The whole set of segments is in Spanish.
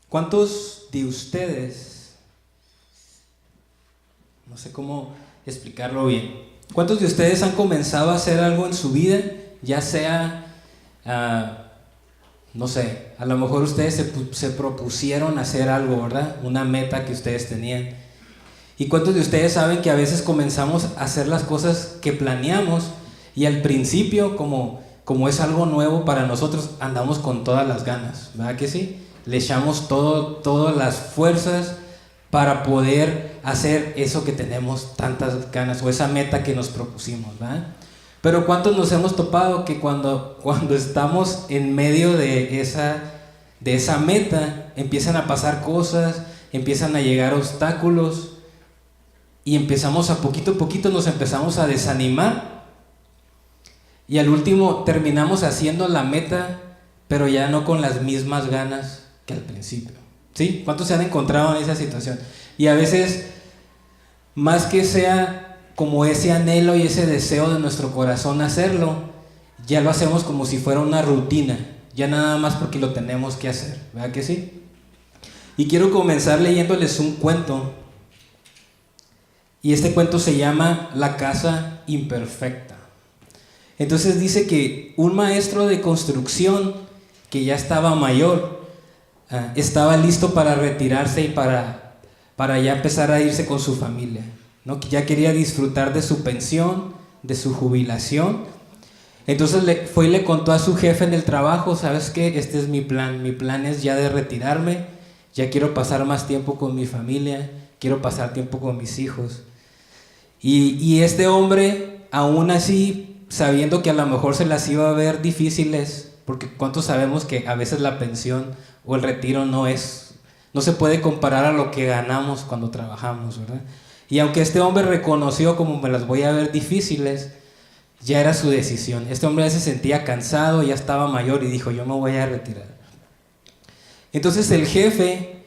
¿Cuántos de ustedes, no sé cómo explicarlo bien, cuántos de ustedes han comenzado a hacer algo en su vida, ya sea, no sé, a lo mejor ustedes se propusieron hacer algo, ¿verdad? Una meta que ustedes tenían. ¿Y cuántos de ustedes saben que a veces comenzamos a hacer las cosas que planeamos y al principio, como es algo nuevo para nosotros, andamos con todas las ganas, ¿verdad que sí? Le echamos todas las fuerzas para poder hacer eso que tenemos tantas ganas o esa meta que nos propusimos, ¿verdad? Pero ¿cuántos nos hemos topado que cuando estamos en medio de esa meta empiezan a pasar cosas, empiezan a llegar obstáculos y empezamos a poquito nos empezamos a desanimar y al último terminamos haciendo la meta pero ya no con las mismas ganas que al principio? ¿Sí? ¿Cuántos se han encontrado en esa situación? Y a veces, más que sea como ese anhelo y ese deseo de nuestro corazón hacerlo, ya lo hacemos como si fuera una rutina, ya nada más porque lo tenemos que hacer, ¿verdad que sí? Y quiero comenzar leyéndoles un cuento, y este cuento se llama La casa imperfecta. Entonces dice que un maestro de construcción que ya estaba mayor, estaba listo para retirarse y para ya empezar a irse con su familia, ¿no? Que ya quería disfrutar de su pensión, de su jubilación. Entonces fue y le contó a su jefe en el trabajo: ¿sabes qué? Este es mi plan es ya de retirarme, ya quiero pasar más tiempo con mi familia, quiero pasar tiempo con mis hijos. Y este hombre, aún así, sabiendo que a lo mejor se las iba a ver difíciles, porque ¿cuántos sabemos que a veces la pensión o el retiro no se puede comparar a lo que ganamos cuando trabajamos, ¿verdad? Y aunque este hombre reconoció como me las voy a ver difíciles, ya era su decisión. Este hombre ya se sentía cansado, ya estaba mayor y dijo: yo me voy a retirar. Entonces el jefe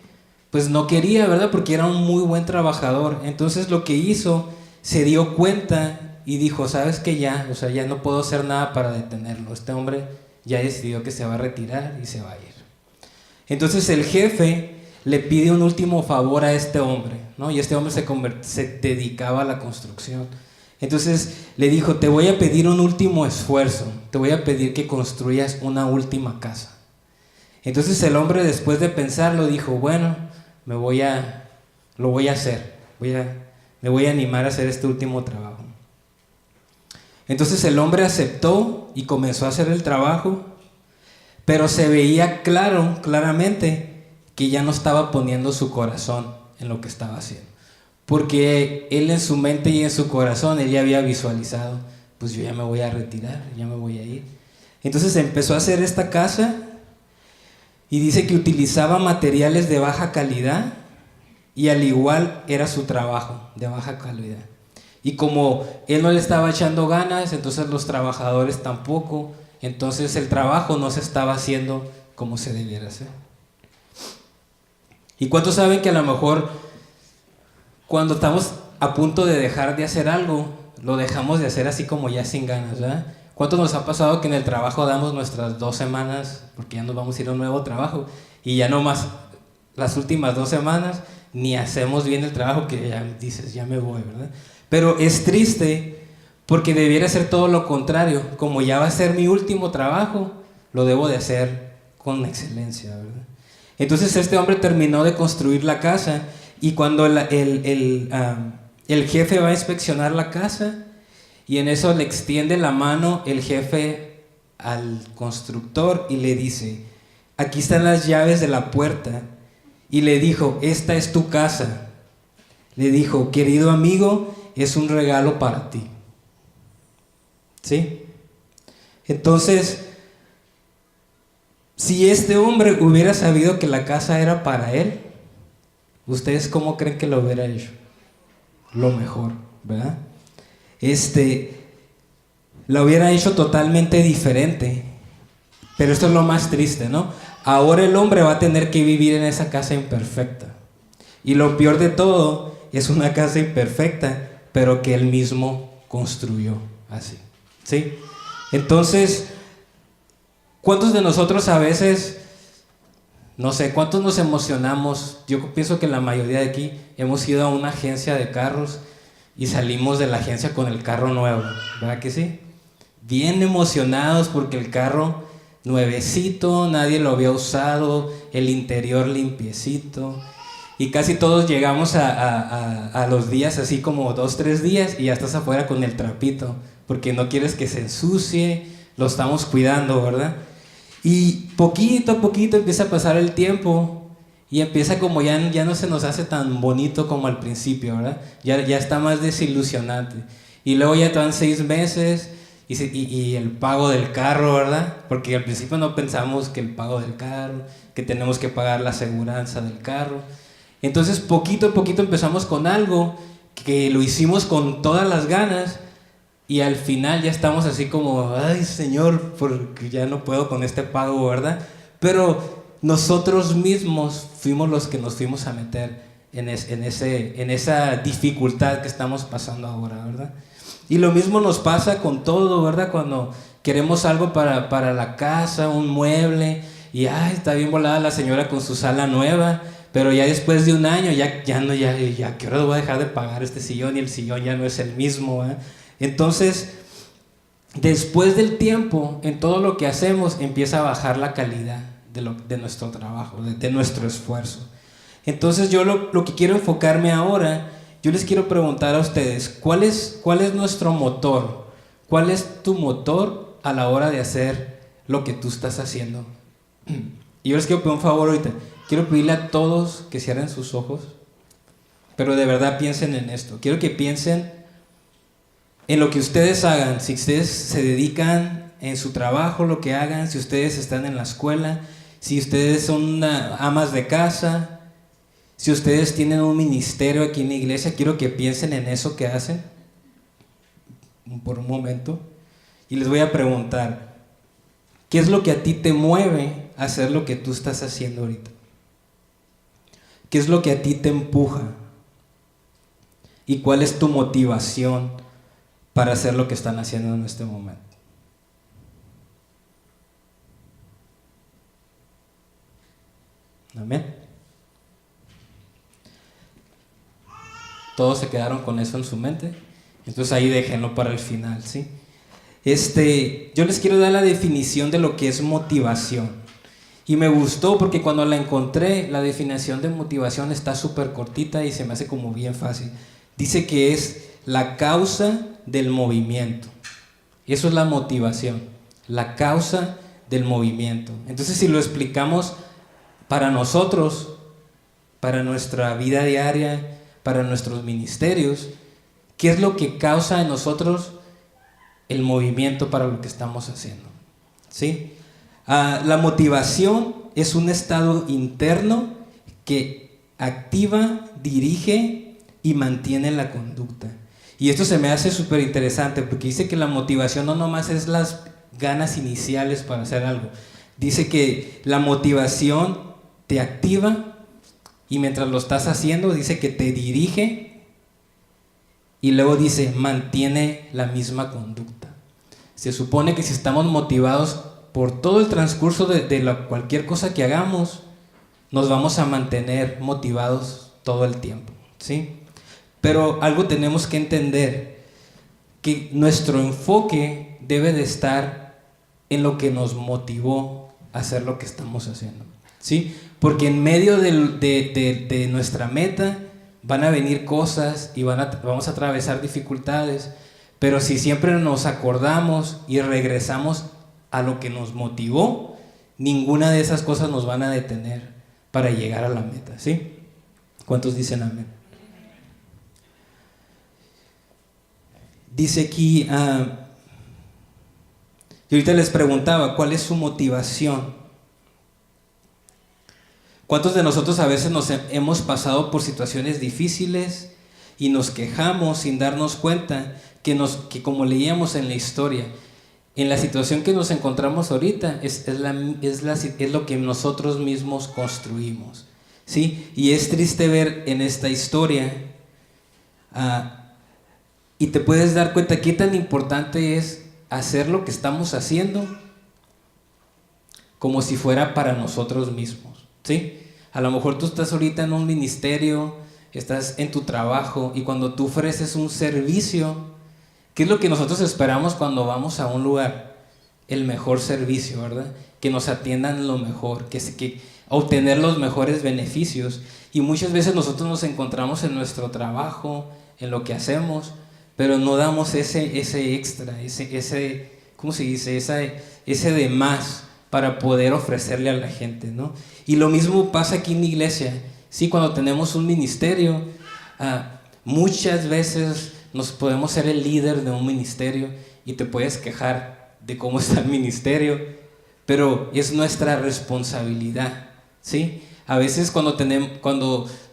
pues no quería, ¿verdad? Porque era un muy buen trabajador. Entonces lo que hizo, se dio cuenta y dijo: ¿sabes qué? Ya, o sea, ya no puedo hacer nada para detenerlo. Este hombre ya decidió que se va a retirar y se va a ir. Entonces el jefe le pide un último favor a este hombre, ¿no? Y este hombre se dedicaba a la construcción. Entonces le dijo: te voy a pedir un último esfuerzo, te voy a pedir que construyas una última casa. Entonces el hombre, después de pensarlo, dijo: bueno, lo voy a hacer, me voy a animar a hacer este último trabajo. Entonces el hombre aceptó y comenzó a hacer el trabajo, pero se veía claramente que ya no estaba poniendo su corazón en lo que estaba haciendo, porque él en su mente y en su corazón, él ya había visualizado: pues yo ya me voy a retirar, ya me voy a ir. Entonces empezó a hacer esta casa y dice que utilizaba materiales de baja calidad, y al igual era su trabajo de baja calidad. Y como él no le estaba echando ganas, entonces los trabajadores tampoco. Entonces el trabajo no se estaba haciendo como se debiera hacer. ¿Y cuántos saben que a lo mejor cuando estamos a punto de dejar de hacer algo, lo dejamos de hacer así como ya sin ganas, ¿verdad? ¿Cuántos nos ha pasado que en el trabajo damos nuestras 2 semanas porque ya nos vamos a ir a un nuevo trabajo y ya nomás las últimas 2 semanas ni hacemos bien el trabajo, que ya dices: ya me voy, ¿verdad? Pero es triste porque debiera ser todo lo contrario. Como ya va a ser mi último trabajo, lo debo de hacer con excelencia, ¿verdad? Entonces este hombre terminó de construir la casa, y cuando el jefe va a inspeccionar la casa, y en eso le extiende la mano el jefe al constructor y le dice: aquí están las llaves de la puerta. Y le dijo: esta es tu casa. Le dijo: querido amigo, es un regalo para ti. ¿Sí? Entonces, si este hombre hubiera sabido que la casa era para él, ¿ustedes cómo creen que lo hubiera hecho? Lo mejor, ¿verdad? La hubiera hecho totalmente diferente. Pero esto es lo más triste, ¿no? Ahora el hombre va a tener que vivir en esa casa imperfecta. Y lo peor de todo, es una casa imperfecta, pero que él mismo construyó así. ¿Sí? Entonces, ¿cuántos de nosotros a veces No sé, ¿cuántos nos emocionamos? Yo pienso que la mayoría de aquí hemos ido a una agencia de carros y salimos de la agencia con el carro nuevo, ¿verdad que sí? Bien emocionados porque el carro nuevecito, nadie lo había usado, el interior limpiecito. Y casi todos llegamos a los días así como 2, 3 días y ya estás afuera con el trapito, porque no quieres que se ensucie, lo estamos cuidando, ¿verdad? Y poquito a poquito empieza a pasar el tiempo y empieza como ya no se nos hace tan bonito como al principio, ¿verdad? Ya está más desilusionante. Y luego ya te van 6 meses y el pago del carro, ¿verdad? Porque al principio no pensamos que el pago del carro, que tenemos que pagar la aseguranza del carro. Entonces poquito a poquito empezamos con algo que lo hicimos con todas las ganas y al final ya estamos así como, ay Señor, porque ya no puedo con este pago, ¿verdad? Pero nosotros mismos fuimos los que nos fuimos a meter en esa dificultad que estamos pasando ahora, ¿verdad? Y lo mismo nos pasa con todo, ¿verdad? Cuando queremos algo para la casa, un mueble, y ay, está bien volada la señora con su sala nueva, pero ya después de un año, ya ¿qué hora voy a dejar de pagar este sillón? Y el sillón ya no es el mismo, ¿eh? Entonces, después del tiempo, en todo lo que hacemos, empieza a bajar la calidad de nuestro trabajo, de nuestro esfuerzo. Entonces, yo lo que quiero enfocarme ahora, yo les quiero preguntar a ustedes, ¿cuál es nuestro motor? ¿Cuál es tu motor a la hora de hacer lo que tú estás haciendo? Y yo les quiero pedir un favor ahorita. Quiero pedirle a todos que cierren sus ojos, pero de verdad piensen en esto. Quiero que piensen en lo que ustedes hagan. Si ustedes se dedican en su trabajo, lo que hagan, si ustedes están en la escuela, si ustedes son amas de casa, si ustedes tienen un ministerio aquí en la iglesia, quiero que piensen en eso que hacen por un momento. Y les voy a preguntar, ¿qué es lo que a ti te mueve a hacer lo que tú estás haciendo ahorita? ¿Qué es lo que a ti te empuja? ¿Y cuál es tu motivación para hacer lo que están haciendo en este momento? Amén. Todos se quedaron con eso en su mente. Entonces ahí déjenlo para el final, ¿sí? Yo les quiero dar la definición de lo que es motivación. Y me gustó porque cuando la encontré, la definición de motivación está súper cortita y se me hace como bien fácil. Dice que es la causa del movimiento. Eso es la motivación, la causa del movimiento. Entonces, si lo explicamos para nosotros, para nuestra vida diaria, para nuestros ministerios, ¿qué es lo que causa en nosotros el movimiento para lo que estamos haciendo? ¿Sí? La motivación es un estado interno que activa, dirige y mantiene la conducta. Y esto se me hace súper interesante porque dice que la motivación no nomás es las ganas iniciales para hacer algo. Dice que la motivación te activa y mientras lo estás haciendo dice que te dirige y luego dice mantiene la misma conducta. Se supone que si estamos motivados por todo el transcurso de cualquier cosa que hagamos, nos vamos a mantener motivados todo el tiempo, ¿sí? Pero algo tenemos que entender, que nuestro enfoque debe de estar en lo que nos motivó a hacer lo que estamos haciendo, ¿sí? Porque en medio de nuestra meta van a venir cosas y vamos a atravesar dificultades, pero si siempre nos acordamos y regresamos a lo que nos motivó, ninguna de esas cosas nos van a detener para llegar a la meta, ¿sí? ¿Cuántos dicen amén? Dice aquí, y ahorita les preguntaba, ¿cuál es su motivación? ¿Cuántos de nosotros a veces nos hemos pasado por situaciones difíciles y nos quejamos sin darnos cuenta que como leíamos en la historia, en la situación que nos encontramos ahorita es lo que nosotros mismos construimos, ¿sí? Y es triste ver en esta historia y te puedes dar cuenta qué tan importante es hacer lo que estamos haciendo como si fuera para nosotros mismos, ¿sí? A lo mejor tú estás ahorita en un ministerio, estás en tu trabajo, y cuando tú ofreces un servicio, ¿qué es lo que nosotros esperamos cuando vamos a un lugar? El mejor servicio, ¿verdad? Que nos atiendan lo mejor, que obtener los mejores beneficios. Y muchas veces nosotros nos encontramos en nuestro trabajo, en lo que hacemos, pero no damos ese extra, ¿cómo se dice? Ese de más para poder ofrecerle a la gente, ¿no? Y lo mismo pasa aquí en la iglesia, ¿sí? Cuando tenemos un ministerio, muchas veces nos podemos ser el líder de un ministerio y te puedes quejar de cómo está el ministerio, pero es nuestra responsabilidad, ¿sí? A veces cuando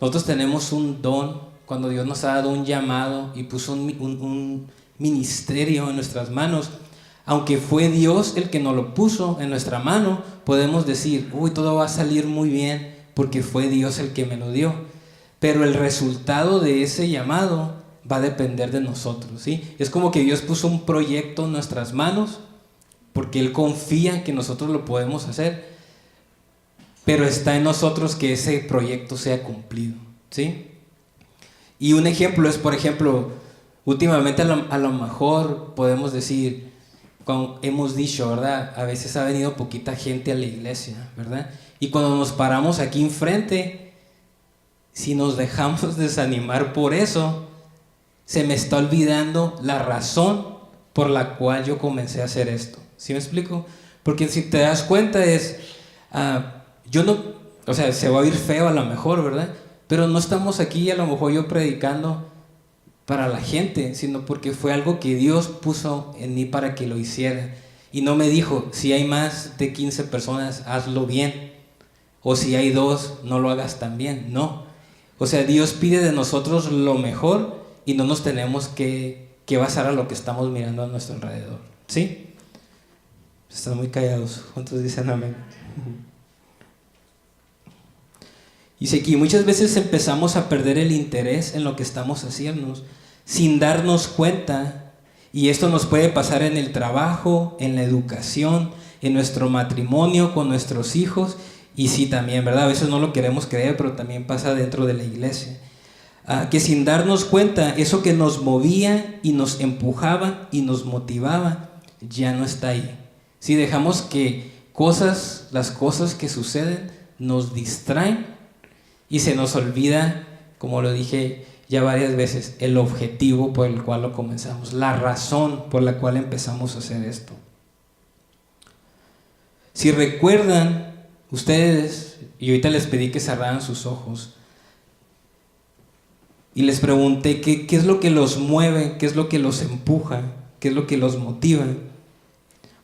nosotros tenemos un don, cuando Dios nos ha dado un llamado y puso un ministerio en nuestras manos, aunque fue Dios el que nos lo puso en nuestra mano, podemos decir, uy, todo va a salir muy bien porque fue Dios el que me lo dio. Pero el resultado de ese llamado va a depender de nosotros, ¿sí? Es como que Dios puso un proyecto en nuestras manos porque Él confía en que nosotros lo podemos hacer, pero está en nosotros que ese proyecto sea cumplido, ¿sí? Y un ejemplo es, por ejemplo, últimamente a lo mejor podemos decir, como hemos dicho, ¿verdad? A veces ha venido poquita gente a la iglesia, ¿verdad? Y cuando nos paramos aquí enfrente, si nos dejamos desanimar por eso, se me está olvidando la razón por la cual yo comencé a hacer esto. ¿Sí me explico? Porque si te das cuenta yo no, o sea, se va a oír feo a lo mejor, ¿verdad? Pero no estamos aquí a lo mejor yo predicando para la gente, sino porque fue algo que Dios puso en mí para que lo hiciera. Y no me dijo, si hay más de 15 personas, hazlo bien. O si hay 2, no lo hagas tan bien. No. O sea, Dios pide de nosotros lo mejor y no nos tenemos que basar a lo que estamos mirando a nuestro alrededor. ¿Sí? Están muy callados. ¿Cuántos dicen amén? Y sé que muchas veces empezamos a perder el interés en lo que estamos haciendo sin darnos cuenta, y esto nos puede pasar en el trabajo, en la educación, en nuestro matrimonio, con nuestros hijos, y sí también, ¿verdad? A veces no lo queremos creer, pero también pasa dentro de la iglesia. Que sin darnos cuenta, eso que nos movía y nos empujaba y nos motivaba, ya no está ahí. Si dejamos que las cosas que suceden nos distraen, y se nos olvida, como lo dije ya varias veces, el objetivo por el cual lo comenzamos, la razón por la cual empezamos a hacer esto. Si recuerdan ustedes, y ahorita les pedí que cerraran sus ojos, y les pregunté qué es lo que los mueve, qué es lo que los empuja, qué es lo que los motiva.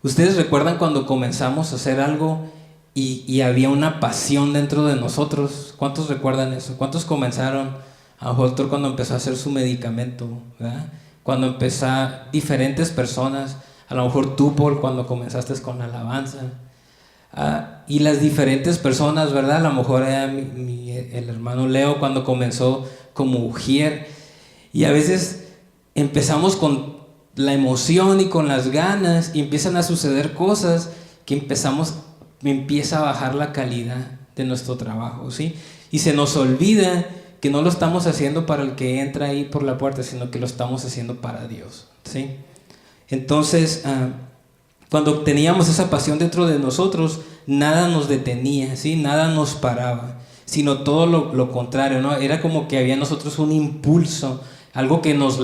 ¿Ustedes recuerdan cuando comenzamos a hacer algo y había una pasión dentro de nosotros? ¿Cuántos recuerdan eso? ¿Cuántos comenzaron? A lo mejor cuando empezó a hacer su medicamento, ¿verdad? Cuando empezó diferentes personas, a lo mejor tú, Paul, cuando comenzaste con la alabanza. Y las diferentes personas, ¿verdad? A lo mejor era el hermano Leo cuando comenzó como Ujier. Y a veces empezamos con la emoción y con las ganas y empiezan a suceder cosas que empieza a bajar la calidad de nuestro trabajo, ¿sí? Y se nos olvida que no lo estamos haciendo para el que entra ahí por la puerta, sino que lo estamos haciendo para Dios, ¿sí? Entonces, cuando teníamos esa pasión dentro de nosotros, nada nos detenía, ¿sí? Nada nos paraba, sino todo lo contrario, ¿no? Era como que había en nosotros un impulso, algo que nos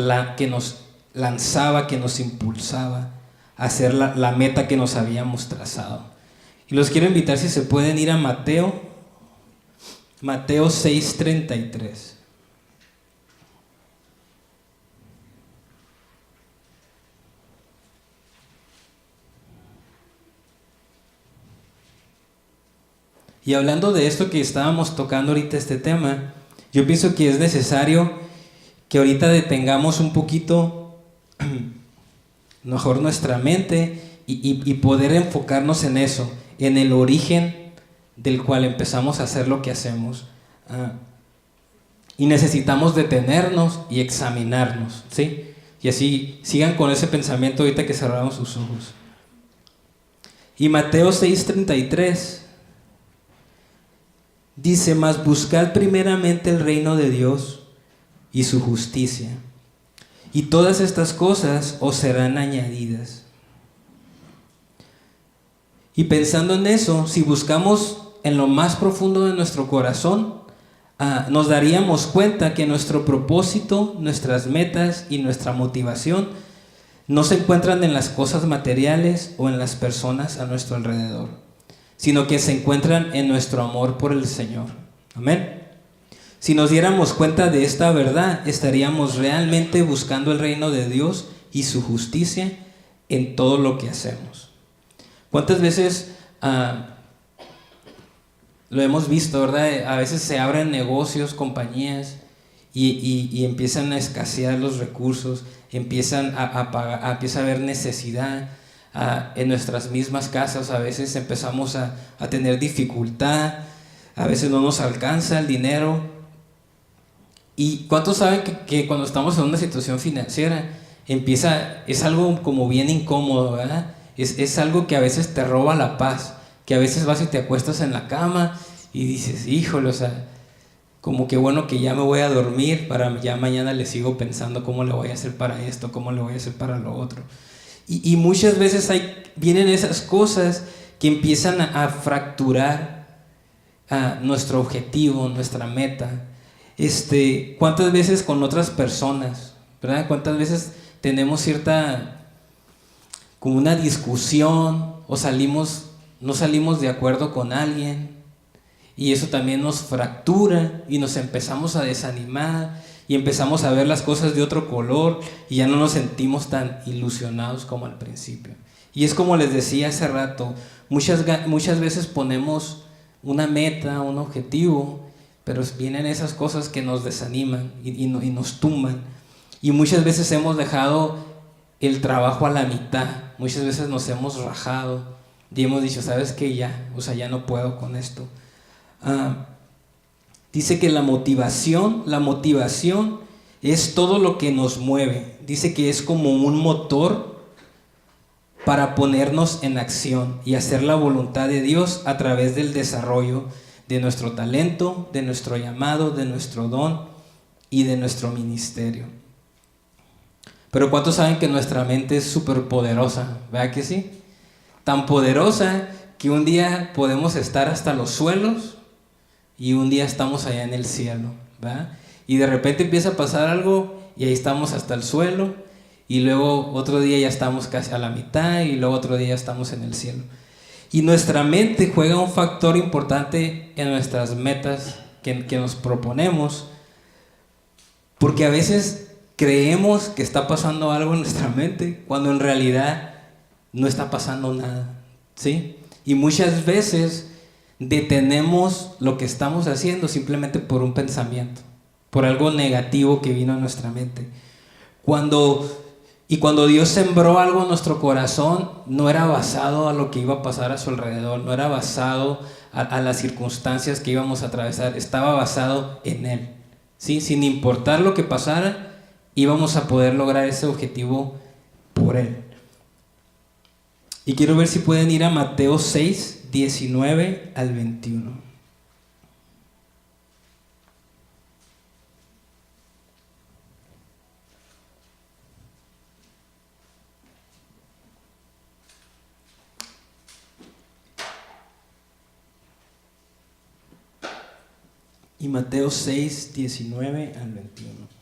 lanzaba, que nos impulsaba a hacer la meta que nos habíamos trazado. Y los quiero invitar, si se pueden, ir a Mateo 6:33. Y hablando de esto que estábamos tocando ahorita, este tema, yo pienso que es necesario que ahorita detengamos un poquito mejor nuestra mente y poder enfocarnos en eso, en el origen del cual empezamos a hacer lo que hacemos. Y necesitamos detenernos y examinarnos, ¿sí? Y así sigan con ese pensamiento ahorita que cerramos sus ojos. Y Mateo 6:33 Dice, mas buscad primeramente el reino de Dios y su justicia, y todas estas cosas os serán añadidas. Y pensando en eso, si buscamos en lo más profundo de nuestro corazón, nos daríamos cuenta que nuestro propósito, nuestras metas y nuestra motivación no se encuentran en las cosas materiales o en las personas a nuestro alrededor, sino que se encuentran en nuestro amor por el Señor. Amén. Si nos diéramos cuenta de esta verdad, estaríamos realmente buscando el reino de Dios y su justicia en todo lo que hacemos. ¿Cuántas veces lo hemos visto, verdad? A veces se abren negocios, compañías y empiezan a escasear los recursos, empieza a haber necesidad en nuestras mismas casas. A veces empezamos a tener dificultad, a veces no nos alcanza el dinero. ¿Y cuántos saben que cuando estamos en una situación financiera es algo como bien incómodo, ¿verdad? Es algo que a veces te roba la paz, que a veces vas y te acuestas en la cama y dices, híjole, o sea, como que bueno que ya me voy a dormir para ya mañana le sigo pensando cómo le voy a hacer para esto, cómo le voy a hacer para lo otro. Y muchas veces vienen esas cosas que empiezan a fracturar nuestro objetivo, nuestra meta. ¿Cuántas veces con otras personas, verdad? ¿Cuántas veces tenemos como una discusión o no salimos de acuerdo con alguien y eso también nos fractura y nos empezamos a desanimar y empezamos a ver las cosas de otro color y ya no nos sentimos tan ilusionados como al principio? Y es como les decía hace rato, muchas veces ponemos una meta, un objetivo, pero vienen esas cosas que nos desaniman y nos tumban, y muchas veces hemos dejado el trabajo a la mitad, muchas veces nos hemos rajado y hemos dicho, ¿sabes qué? Ya no puedo con esto. Dice que la motivación es todo lo que nos mueve. Dice que es como un motor para ponernos en acción y hacer la voluntad de Dios a través del desarrollo de nuestro talento, de nuestro llamado, de nuestro don y de nuestro ministerio. Pero ¿cuántos saben que nuestra mente es súper poderosa? ¿Verdad que sí? Tan poderosa que un día podemos estar hasta los suelos y un día estamos allá en el cielo, ¿verdad? Y de repente empieza a pasar algo y ahí estamos hasta el suelo, y luego otro día ya estamos casi a la mitad y luego otro día ya estamos en el cielo. Y nuestra mente juega un factor importante en nuestras metas que nos proponemos, porque a veces creemos que está pasando algo en nuestra mente cuando en realidad no está pasando nada, ¿sí? Y muchas veces detenemos lo que estamos haciendo simplemente por un pensamiento, por algo negativo que vino a nuestra mente. Cuando Dios sembró algo en nuestro corazón, no era basado a lo que iba a pasar a su alrededor, no era basado a las circunstancias que íbamos a atravesar, estaba basado en Él, ¿sí? Sin importar lo que pasara, íbamos a poder lograr ese objetivo por Él. Y quiero ver si pueden ir a Mateo 6, 19 al 21. Y Mateo 6, 19 al 21.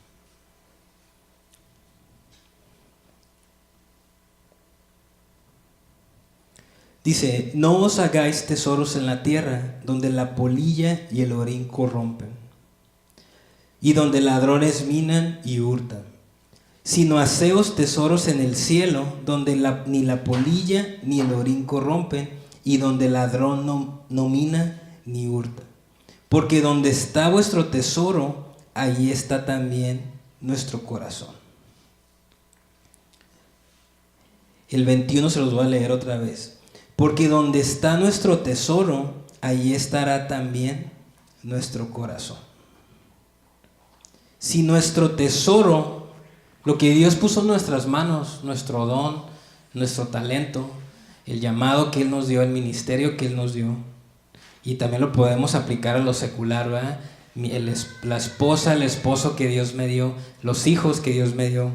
Dice, no os hagáis tesoros en la tierra, donde la polilla y el orín corrompen, y donde ladrones minan y hurtan, sino haceos tesoros en el cielo, donde ni la polilla ni el orín corrompen, y donde el ladrón no mina ni hurta. Porque donde está vuestro tesoro, allí está también nuestro corazón. El 21 se los voy a leer otra vez. Porque donde está nuestro tesoro, allí estará también nuestro corazón. Si nuestro tesoro, lo que Dios puso en nuestras manos, nuestro don, nuestro talento, el llamado que Él nos dio, el ministerio que Él nos dio, y también lo podemos aplicar a lo secular, ¿verdad? La esposa, el esposo que Dios me dio, los hijos que Dios me dio,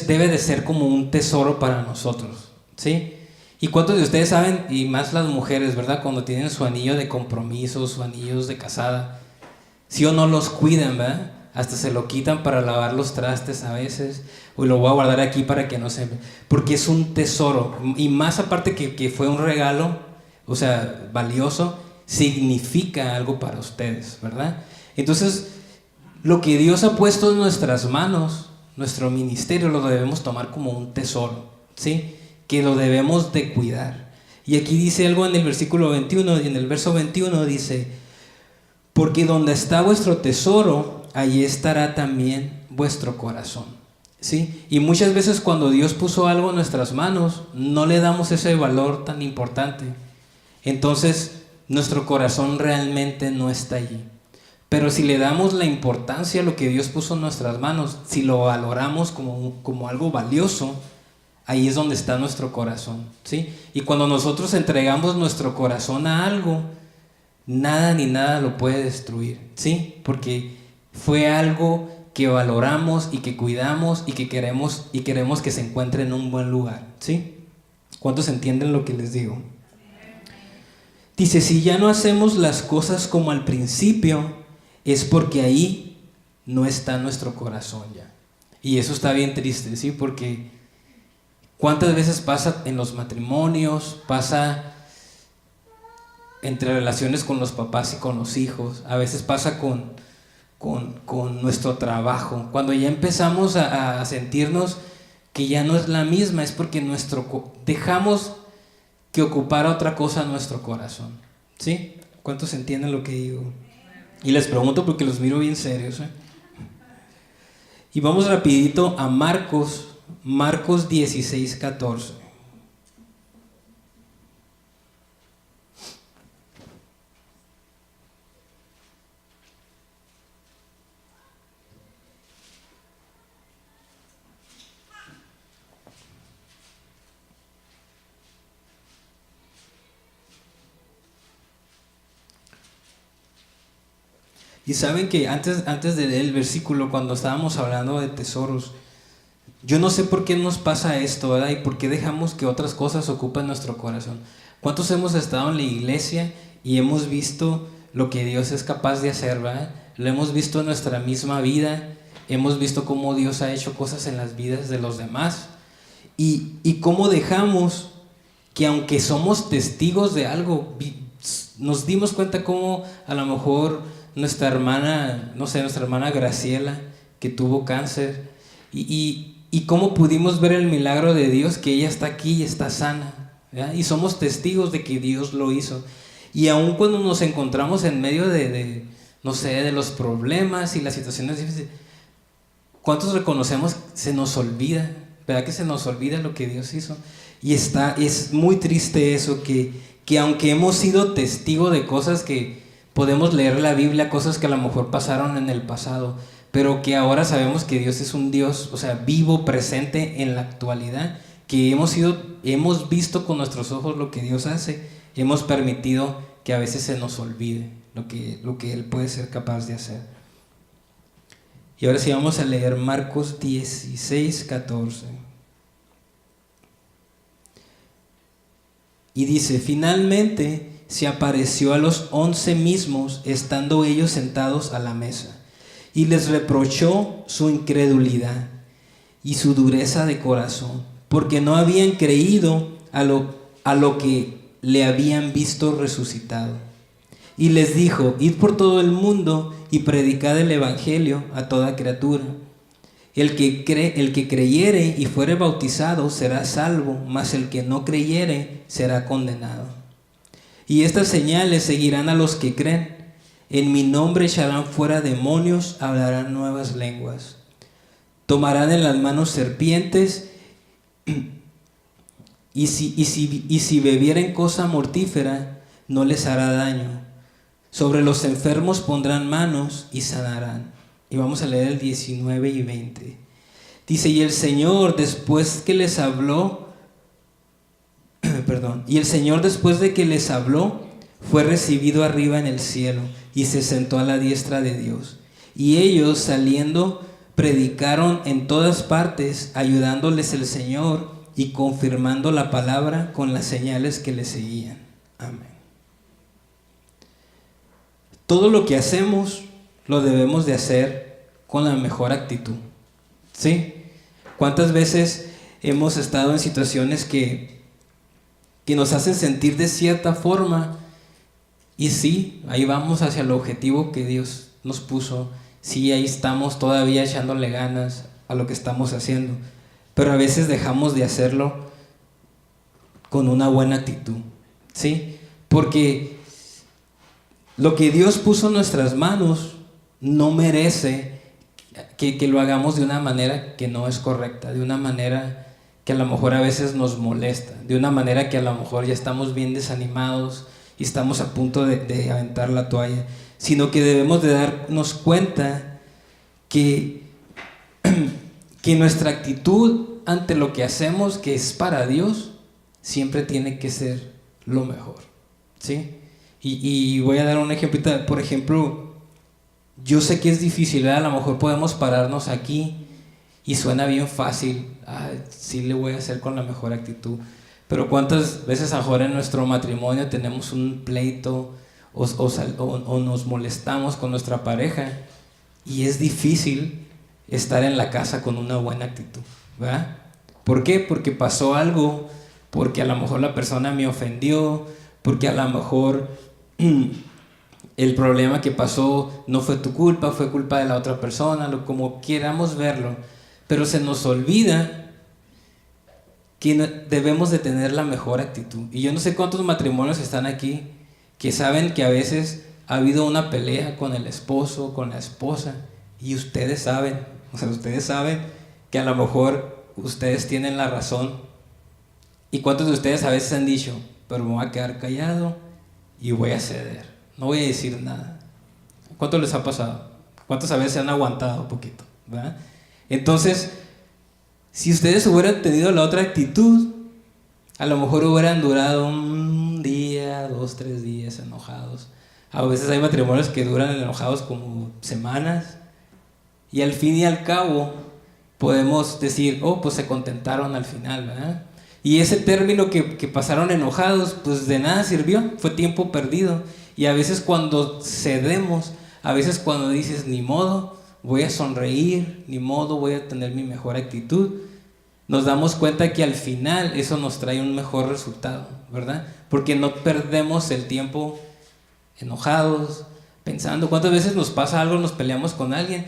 debe de ser como un tesoro para nosotros, ¿sí? ¿Y cuántos de ustedes saben, y más las mujeres, ¿verdad? Cuando tienen su anillo de compromiso, su anillo de casada, sí o no los cuidan, ¿verdad? Hasta se lo quitan para lavar los trastes a veces, o lo voy a guardar aquí para que no se... Porque es un tesoro, y más aparte que fue un regalo, o sea, valioso, significa algo para ustedes, ¿verdad? Entonces, lo que Dios ha puesto en nuestras manos, nuestro ministerio, lo debemos tomar como un tesoro, ¿sí? Que lo debemos de cuidar. Y aquí dice algo en el versículo 21, y en el verso 21 dice: porque donde está vuestro tesoro, allí estará también vuestro corazón, ¿sí? Y muchas veces cuando Dios puso algo en nuestras manos, no le damos ese valor tan importante. Entonces, nuestro corazón realmente no está allí. Pero si le damos la importancia a lo que Dios puso en nuestras manos, si lo valoramos como algo valioso, ahí es donde está nuestro corazón, ¿sí? Y cuando nosotros entregamos nuestro corazón a algo, nada ni nada lo puede destruir, ¿sí? Porque fue algo que valoramos y que cuidamos y que queremos que se encuentre en un buen lugar, ¿sí? ¿Cuántos entienden lo que les digo? Dice, si ya no hacemos las cosas como al principio, es porque ahí no está nuestro corazón ya. Y eso está bien triste, ¿sí? Porque ¿cuántas veces pasa en los matrimonios? Pasa entre relaciones con los papás y con los hijos. A veces pasa con nuestro trabajo. Cuando ya empezamos a sentirnos que ya no es la misma, es porque dejamos que ocupara otra cosa nuestro corazón, ¿sí? ¿Cuántos entienden lo que digo? Y les pregunto porque los miro bien serios, ¿eh? Y vamos rapidito a Marcos 16:14. Y saben que antes de leer el versículo, cuando estábamos hablando de tesoros, yo no sé por qué nos pasa esto, ¿verdad? Y por qué dejamos que otras cosas ocupen nuestro corazón. ¿Cuántos hemos estado en la iglesia y hemos visto lo que Dios es capaz de hacer, ¿verdad? Lo hemos visto en nuestra misma vida, hemos visto cómo Dios ha hecho cosas en las vidas de los demás, y cómo dejamos que, aunque somos testigos de algo, nos dimos cuenta cómo a lo mejor nuestra hermana Graciela, que tuvo cáncer, y cómo pudimos ver el milagro de Dios, que ella está aquí y está sana, ¿verdad? Y somos testigos de que Dios lo hizo. Y aun cuando nos encontramos en medio de los problemas y las situaciones difíciles, ¿cuántos reconocemos? Se nos olvida, ¿verdad? Que se nos olvida lo que Dios hizo. Y es muy triste eso, que aunque hemos sido testigos de cosas que podemos leer la Biblia, cosas que a lo mejor pasaron en el pasado, pero que ahora sabemos que Dios es un Dios, o sea, vivo, presente en la actualidad, que hemos visto con nuestros ojos lo que Dios hace, hemos permitido que a veces se nos olvide lo que Él puede ser capaz de hacer. Y ahora sí vamos a leer Marcos 16:14. Y dice, finalmente se apareció a los 11 mismos, estando ellos sentados a la mesa, y les reprochó su incredulidad y su dureza de corazón, porque no habían creído a lo que le habían visto resucitado. Y les dijo, id por todo el mundo y predicad el evangelio a toda criatura. El que creyere y fuere bautizado será salvo, mas el que no creyere será condenado. Y estas señales seguirán a los que creen. En mi nombre echarán fuera demonios, hablarán nuevas lenguas. Tomarán en las manos serpientes, y si bebieren cosa mortífera, no les hará daño. Sobre los enfermos pondrán manos y sanarán. Y vamos a leer el 19 y 20. Dice, y el Señor, después que les habló, perdón. Y el Señor, después de que les habló, fue recibido arriba en el cielo y se sentó a la diestra de Dios. Y ellos, saliendo, predicaron en todas partes, ayudándoles el Señor y confirmando la palabra con las señales que le seguían. Amén. Todo lo que hacemos lo debemos de hacer con la mejor actitud. ¿Sí? ¿Cuántas veces hemos estado en situaciones que nos hacen sentir de cierta forma? Y sí, ahí vamos hacia el objetivo que Dios nos puso. Sí, ahí estamos todavía echándole ganas a lo que estamos haciendo. Pero a veces dejamos de hacerlo con una buena actitud. ¿Sí? Porque lo que Dios puso en nuestras manos no merece que lo hagamos de una manera que no es correcta, de una manera que a lo mejor a veces nos molesta, de una manera que a lo mejor ya estamos bien desanimados y estamos a punto de aventar la toalla, sino que debemos de darnos cuenta que nuestra actitud ante lo que hacemos, que es para Dios, siempre tiene que ser lo mejor, ¿sí? Y voy a dar un ejemplo. Por ejemplo, yo sé que es difícil, ¿verdad? A lo mejor podemos pararnos aquí y suena bien fácil. Sí, le voy a hacer con la mejor actitud. Pero ¿cuántas veces ahora en nuestro matrimonio tenemos un pleito o nos molestamos con nuestra pareja? Y es difícil estar en la casa con una buena actitud, ¿verdad? ¿Por qué? Porque pasó algo, porque a lo mejor la persona me ofendió, porque a lo mejor el problema que pasó no fue tu culpa, fue culpa de la otra persona, como queramos verlo. Pero se nos olvida que debemos de tener la mejor actitud. Y yo no sé cuántos matrimonios están aquí que saben que a veces ha habido una pelea con el esposo, con la esposa, y ustedes saben que a lo mejor ustedes tienen la razón. ¿Y cuántos de ustedes a veces han dicho, pero me voy a quedar callado y voy a ceder, no voy a decir nada? ¿Cuánto les ha pasado? ¿Cuántos a veces se han aguantado un poquito? ¿Verdad? Entonces, si ustedes hubieran tenido la otra actitud, a lo mejor hubieran durado un día, 2, 3 días enojados. A veces hay matrimonios que duran enojados como semanas, y al fin y al cabo podemos decir, pues se contentaron al final, ¿verdad? Y ese término que pasaron enojados, pues de nada sirvió, fue tiempo perdido. Y a veces cuando cedemos, a veces cuando dices, ni modo, voy a sonreír, ni modo, voy a tener mi mejor actitud, nos damos cuenta que al final eso nos trae un mejor resultado, ¿verdad? Porque no perdemos el tiempo enojados, pensando. ¿Cuántas veces nos pasa algo, nos peleamos con alguien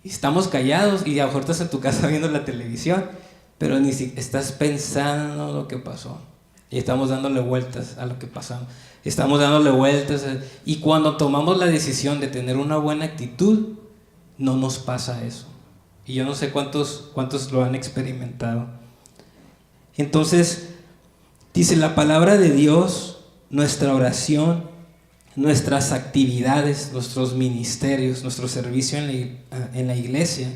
y estamos callados y a lo mejor estás en tu casa viendo la televisión, pero ni si estás pensando lo que pasó y estamos dándole vueltas a lo que pasamos, estamos dándole vueltas y cuando tomamos la decisión de tener una buena actitud, no nos pasa eso. Y yo no sé cuántos lo han experimentado. Entonces, dice la palabra de Dios, nuestra oración, nuestras actividades, nuestros ministerios, nuestro servicio en la iglesia,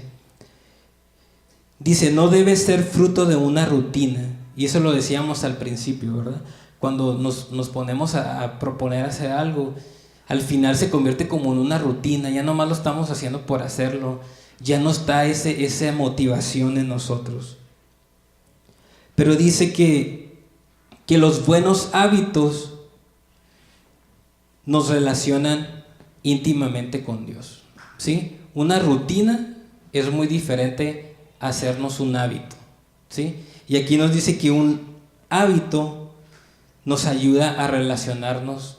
dice, no debe ser fruto de una rutina. Y eso lo decíamos al principio, ¿verdad? Cuando nos ponemos a proponer hacer algo, al final se convierte como en una rutina, ya nomás lo estamos haciendo por hacerlo, ya no está esa motivación en nosotros. Pero dice que los buenos hábitos nos relacionan íntimamente con Dios, ¿sí? Una rutina es muy diferente a hacernos un hábito, ¿sí? Y aquí nos dice que un hábito nos ayuda a relacionarnos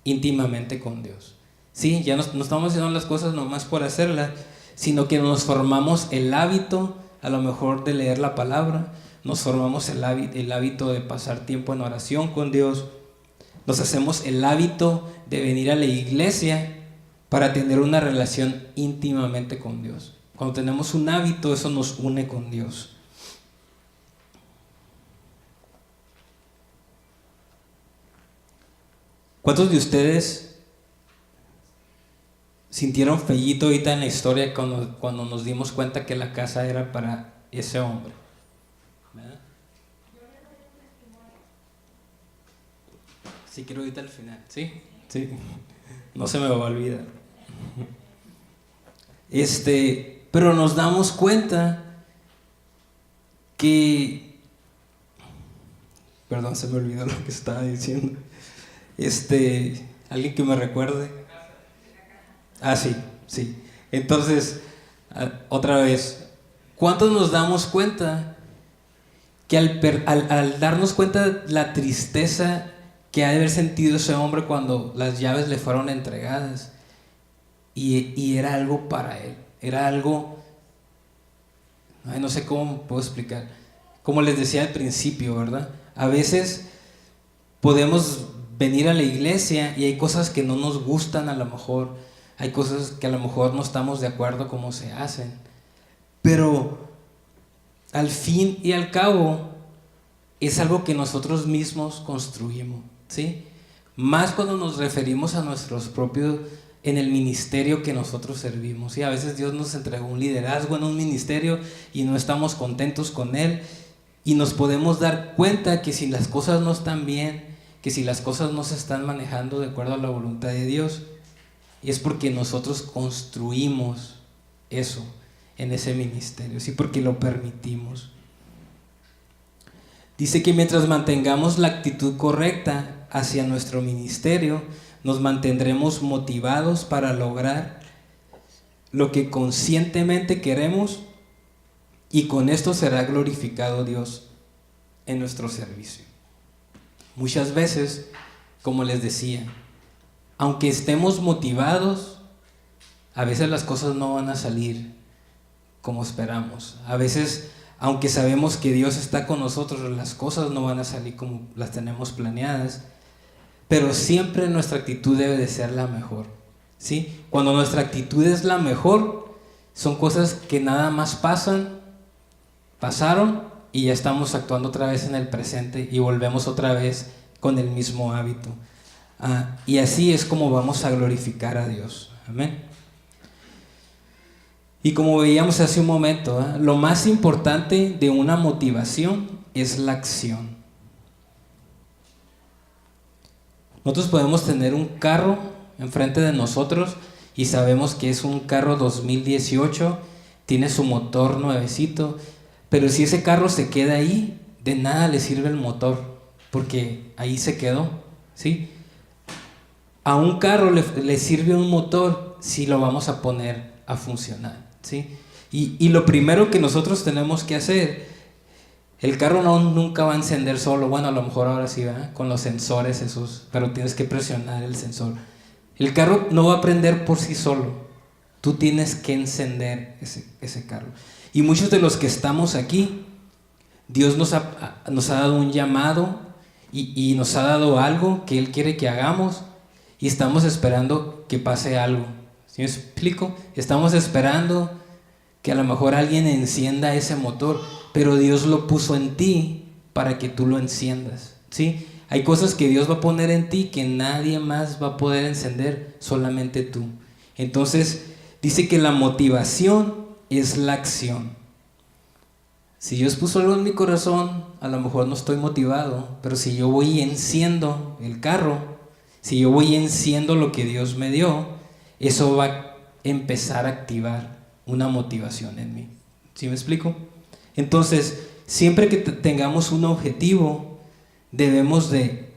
íntimamente con Dios, ¿sí? Ya no estamos haciendo las cosas nomás por hacerlas, sino que nos formamos el hábito, a lo mejor de leer la palabra, nos formamos el hábito de pasar tiempo en oración con Dios, nos hacemos el hábito de venir a la iglesia para tener una relación íntimamente con Dios. Cuando tenemos un hábito, eso nos une con Dios. ¿Cuántos de ustedes sintieron feíto ahorita en la historia cuando nos dimos cuenta que la casa era para ese hombre? ¿Verdad? Sí, quiero ahorita al final. Sí, sí. No se me va a olvidar. Pero nos damos cuenta que... Perdón, se me olvidó lo que estaba diciendo. ¿Alguien que me recuerde? Ah, sí, sí. Entonces, otra vez, ¿cuántos nos damos cuenta que al darnos cuenta la tristeza que ha de haber sentido ese hombre cuando las llaves le fueron entregadas y era algo para él, era algo, ay, no sé cómo puedo explicar, como les decía al principio, ¿verdad? A veces podemos venir a la iglesia y hay cosas que no nos gustan, a lo mejor hay cosas que a lo mejor no estamos de acuerdo cómo se hacen, pero al fin y al cabo es algo que nosotros mismos construimos, ¿sí? Más cuando nos referimos a nuestros propios, en el ministerio que nosotros servimos, ¿sí? A veces Dios nos entregó un liderazgo en un ministerio y no estamos contentos con él, y nos podemos dar cuenta que si las cosas no están bien, que si las cosas no se están manejando de acuerdo a la voluntad de Dios, es porque nosotros construimos eso en ese ministerio, ¿sí? Porque lo permitimos. Dice que mientras mantengamos la actitud correcta hacia nuestro ministerio, nos mantendremos motivados para lograr lo que conscientemente queremos, y con esto será glorificado Dios en nuestro servicio. Muchas veces, como les decía, aunque estemos motivados, a veces las cosas no van a salir como esperamos. A veces, aunque sabemos que Dios está con nosotros, las cosas no van a salir como las tenemos planeadas, pero siempre nuestra actitud debe de ser la mejor, ¿sí? Cuando nuestra actitud es la mejor, son cosas que nada más pasaron y ya estamos actuando otra vez en el presente y volvemos otra vez con el mismo hábito. Y así es como vamos a glorificar a Dios. Amén. Y como veíamos hace un momento, lo más importante de una motivación es la acción. Nosotros podemos tener un carro enfrente de nosotros y sabemos que es un carro 2018, tiene su motor nuevecito, pero si ese carro se queda ahí, de nada le sirve el motor, porque ahí se quedó, ¿sí? A un carro le sirve un motor si lo vamos a poner a funcionar, ¿sí? Y lo primero que nosotros tenemos que hacer, el carro nunca va a encender solo. Bueno, a lo mejor ahora sí, ¿verdad? Con los sensores esos, pero tienes que presionar el sensor. El carro no va a prender por sí solo, tú tienes que encender ese carro. Y muchos de los que estamos aquí, Dios nos ha dado un llamado y nos ha dado algo que Él quiere que hagamos, y estamos esperando que pase algo. ¿Sí me explico? Estamos esperando que a lo mejor alguien encienda ese motor, pero Dios lo puso en ti para que tú lo enciendas, ¿sí? Hay cosas que Dios va a poner en ti que nadie más va a poder encender, solamente tú. Entonces dice que la motivación es la acción. Si Dios puso algo en mi corazón, a lo mejor no estoy motivado, pero si yo voy y enciendo el carro, si yo voy y enciendo lo que Dios me dio, eso va a empezar a activar una motivación en mí. ¿Sí me explico? Entonces, siempre que tengamos un objetivo, debemos de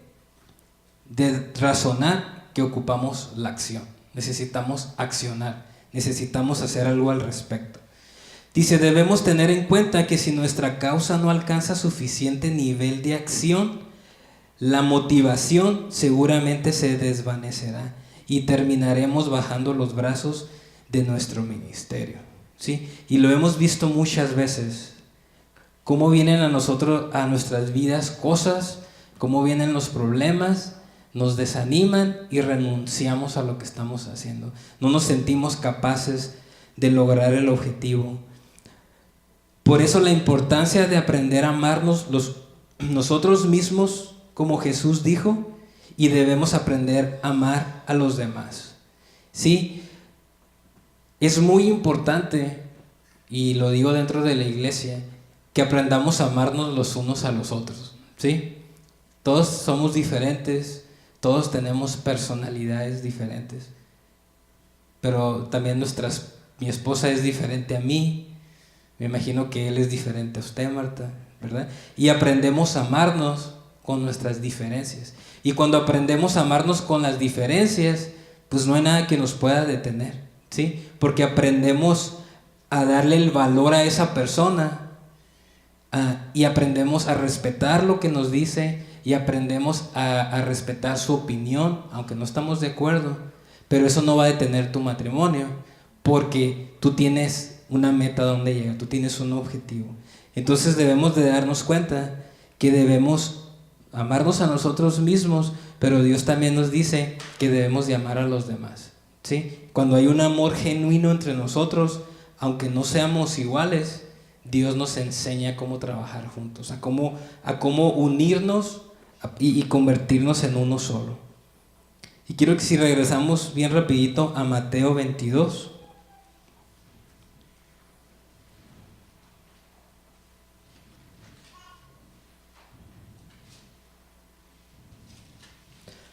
razonar que ocupamos la acción. Necesitamos accionar, necesitamos hacer algo al respecto. Dice, debemos tener en cuenta que si nuestra causa no alcanza suficiente nivel de acción, la motivación seguramente se desvanecerá y terminaremos bajando los brazos de nuestro ministerio, ¿sí? Y lo hemos visto muchas veces, cómo vienen a nosotros, a nuestras vidas cosas, cómo vienen los problemas, nos desaniman y renunciamos a lo que estamos haciendo. No nos sentimos capaces de lograr el objetivo. Por eso la importancia de aprender a amarnos nosotros mismos, como Jesús dijo, y debemos aprender a amar a los demás, ¿sí? Es muy importante, y lo digo dentro de la iglesia, que aprendamos a amarnos los unos a los otros, ¿sí? Todos somos diferentes, Todos tenemos personalidades diferentes. Pero también mi esposa es diferente a mí. Me imagino que él es diferente a usted, Marta, ¿verdad? Y aprendemos a amarnos con nuestras diferencias. Y cuando aprendemos a amarnos con las diferencias, pues no hay nada que nos pueda detener, ¿sí? Porque aprendemos a darle el valor a esa persona, y aprendemos a respetar lo que nos dice, y aprendemos a respetar su opinión, aunque no estamos de acuerdo. Pero eso no va a detener tu matrimonio, porque tú tienes una meta donde llegar, tú tienes un objetivo. Entonces debemos de darnos cuenta que debemos amarnos a nosotros mismos, pero Dios también nos dice que debemos de amar a los demás, ¿sí? Cuando hay un amor genuino entre nosotros, aunque no seamos iguales, Dios nos enseña cómo trabajar juntos, a cómo unirnos y convertirnos en uno solo. Y quiero que si regresamos bien rapidito a Mateo 22.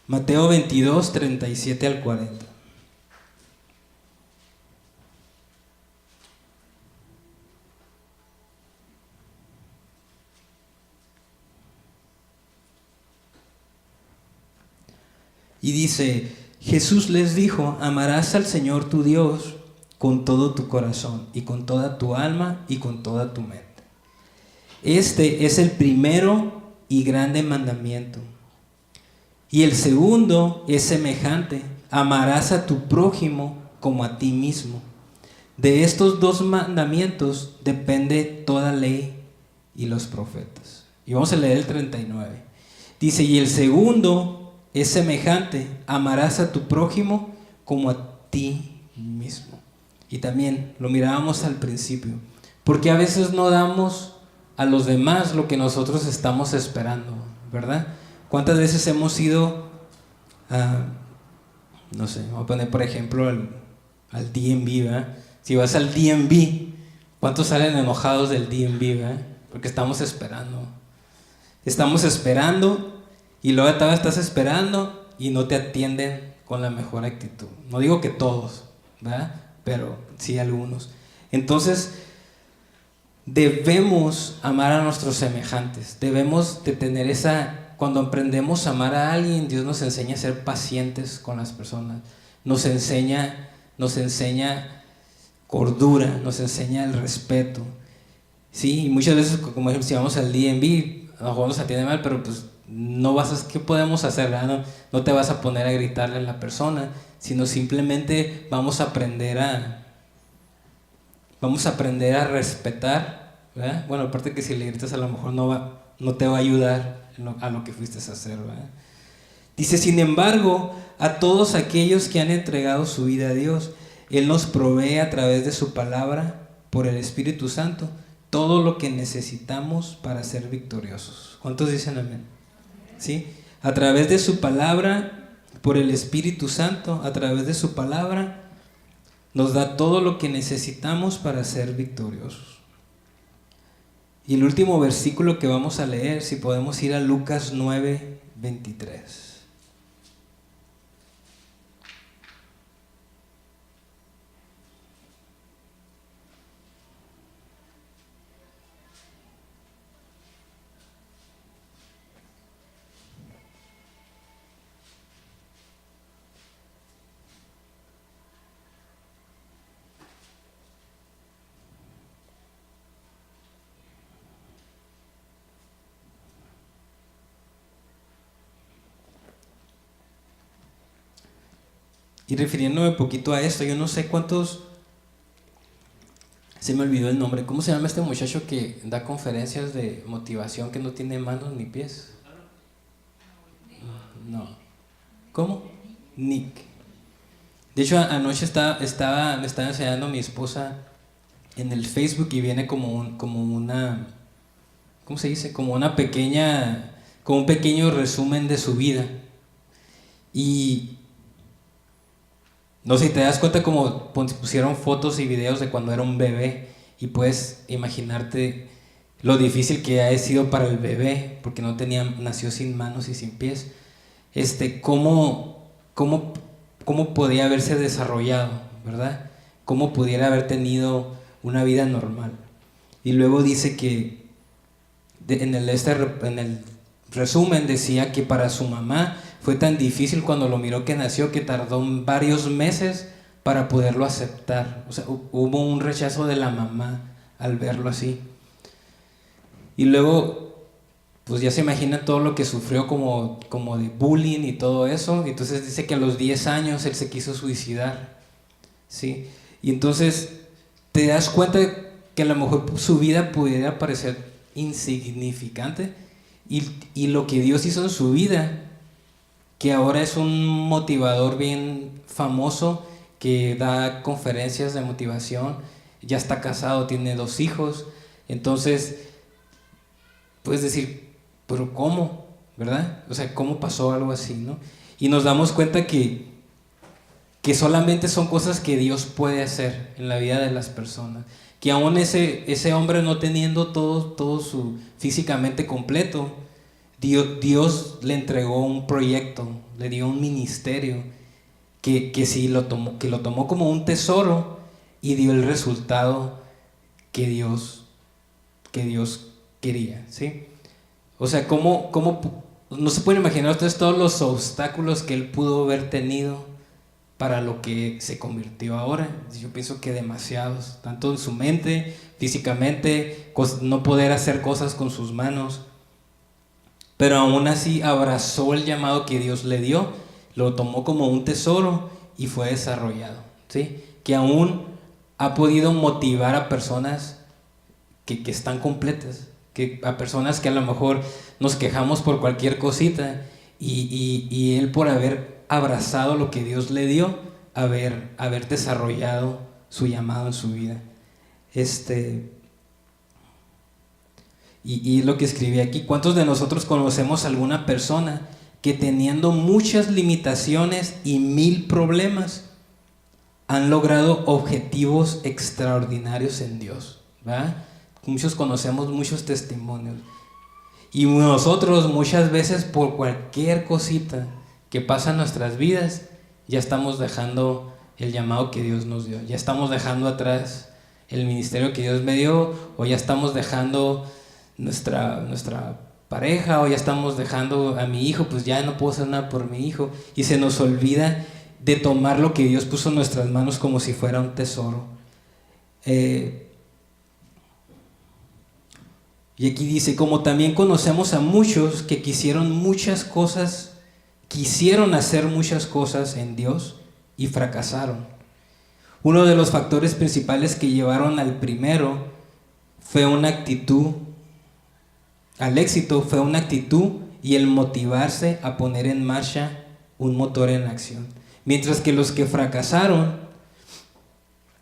Mateo 22, 37 al 40. Y dice, Jesús les dijo, amarás al Señor tu Dios con todo tu corazón y con toda tu alma y con toda tu mente. Este es el primero y grande mandamiento. Y el segundo es semejante, amarás a tu prójimo como a ti mismo. De estos dos mandamientos depende toda ley y los profetas. Y vamos a leer el 39. Dice, y el segundo es semejante, amarás a tu prójimo como a ti mismo. Y también lo mirábamos al principio, porque a veces no damos a los demás lo que nosotros estamos esperando, ¿verdad? ¿Cuántas veces hemos ido no sé, vamos a poner por ejemplo al DMV, ¿verdad? Si vas al DMV, ¿cuántos salen enojados del DMV, ¿verdad? Porque estamos esperando y luego estás esperando y no te atienden con la mejor actitud. No digo que todos, ¿verdad? Pero sí algunos. Entonces debemos amar a nuestros semejantes, debemos de tener cuando aprendemos a amar a alguien, Dios nos enseña a ser pacientes con las personas, nos enseña cordura, nos enseña el respeto, ¿sí? Y muchas veces, como ejemplo, si vamos al DMV, a lo mejor nos atiende mal, pero pues ¿qué podemos hacer? No te vas a poner a gritarle a la persona, sino simplemente vamos a aprender a respetar, ¿verdad? Bueno, aparte que si le gritas a lo mejor no te va a ayudar a lo que fuiste a hacer, ¿verdad? Dice, sin embargo, a todos aquellos que han entregado su vida a Dios, Él nos provee a través de su palabra, por el Espíritu Santo, todo lo que necesitamos para ser victoriosos. ¿Cuántos dicen amén? ¿Sí? A través de su palabra, por el Espíritu Santo, a través de su palabra, nos da todo lo que necesitamos para ser victoriosos. Y el último versículo que vamos a leer, si podemos ir a Lucas 9, 23. Y refiriéndome un poquito a esto, yo no sé cuántos, se me olvidó el nombre, ¿cómo se llama este muchacho que da conferencias de motivación que no tiene manos ni pies? No. ¿Cómo? Nick. De hecho, anoche me estaba enseñando mi esposa en el Facebook y viene como una, ¿cómo se dice? Como un pequeño resumen de su vida. Y no sé si te das cuenta como pusieron fotos y videos de cuando era un bebé y puedes imaginarte lo difícil que ha sido para el bebé porque nació sin manos y sin pies. cómo, cómo, cómo podía haberse desarrollado, ¿verdad? Cómo pudiera haber tenido una vida normal. Y luego dice que en el resumen decía que para su mamá fue tan difícil cuando lo miró que nació que tardó varios meses para poderlo aceptar. O sea, hubo un rechazo de la mamá al verlo así. Y luego, pues ya se imagina todo lo que sufrió como de bullying y todo eso. Entonces dice que a los 10 años él se quiso suicidar, ¿sí? Y entonces te das cuenta que a lo mejor su vida pudiera parecer insignificante y lo que Dios hizo en su vida, que ahora es un motivador bien famoso, que da conferencias de motivación, ya está casado, tiene 2 hijos. Entonces puedes decir, pero ¿cómo? ¿Verdad? O sea, ¿cómo pasó algo así, no? Y nos damos cuenta que solamente son cosas que Dios puede hacer en la vida de las personas. Que aún ese hombre no teniendo todo su físicamente completo, Dios le entregó un proyecto, le dio un ministerio que sí lo tomó como un tesoro y dio el resultado que Dios quería, ¿sí? O sea, ¿cómo no se pueden imaginar ustedes todos los obstáculos que él pudo haber tenido para lo que se convirtió ahora? Yo pienso que demasiados, tanto en su mente, físicamente, no poder hacer cosas con sus manos, pero aún así abrazó el llamado que Dios le dio, lo tomó como un tesoro y fue desarrollado, ¿sí? Que aún ha podido motivar a personas que están completas, a personas que a lo mejor nos quejamos por cualquier cosita y él, por haber abrazado lo que Dios le dio, haber desarrollado su llamado en su vida. Y lo que escribí aquí: ¿cuántos de nosotros conocemos a alguna persona que, teniendo muchas limitaciones y 1000 problemas, han logrado objetivos extraordinarios en Dios? ¿Verdad? Muchos conocemos muchos testimonios. Y nosotros muchas veces, por cualquier cosita que pasa en nuestras vidas, ya estamos dejando el llamado que Dios nos dio, ya estamos dejando atrás el ministerio que Dios me dio, o ya estamos dejando nuestra pareja, o ya estamos dejando a mi hijo, pues ya no puedo hacer nada por mi hijo, y se nos olvida de tomar lo que Dios puso en nuestras manos como si fuera un tesoro. Y aquí dice: como también conocemos a muchos que quisieron hacer muchas cosas en Dios y fracasaron. Uno de los factores principales que llevaron al éxito fue una actitud y el motivarse a poner en marcha un motor en acción. Mientras que los que fracasaron